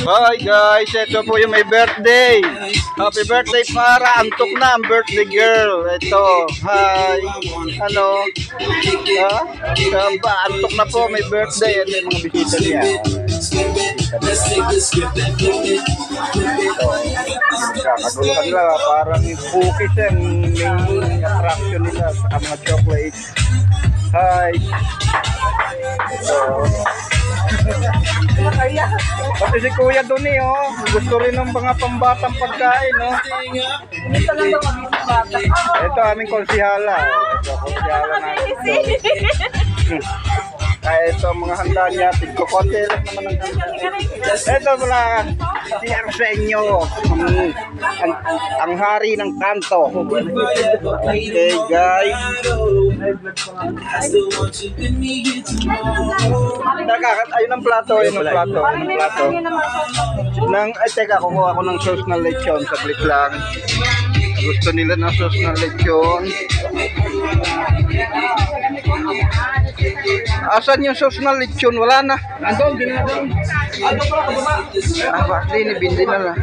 Bye guys, ito po yung may birthday. Happy birthday para antok na ang birthday girl. Ito, hi. Ano? Ba, antok na po, may birthday. Ito yung mga bisita niya. Kakaguluhan nila, parang cookies yung main attraction nila sa mga chocolate. Hi. Ito. Pati si Kuya doon gusto rin ng mga pambatang pagkain, no? Ito aming konsihala. Ito, konsihala natin. Ito ang mga handa niya. Tigko-konti lang naman ang handa. Ito pala, share sa inyo. Ang hari ng kanto. Okay, guys. Ayun ang plato, ayun ang plato. Teka, kukuha ako ng sauce na lechon. Sablit lang. Gusto nila ng sauce na lechon. Asan yung sauce na lechon? Wala na. Nandun, ginagawa. Bakit binili na lang.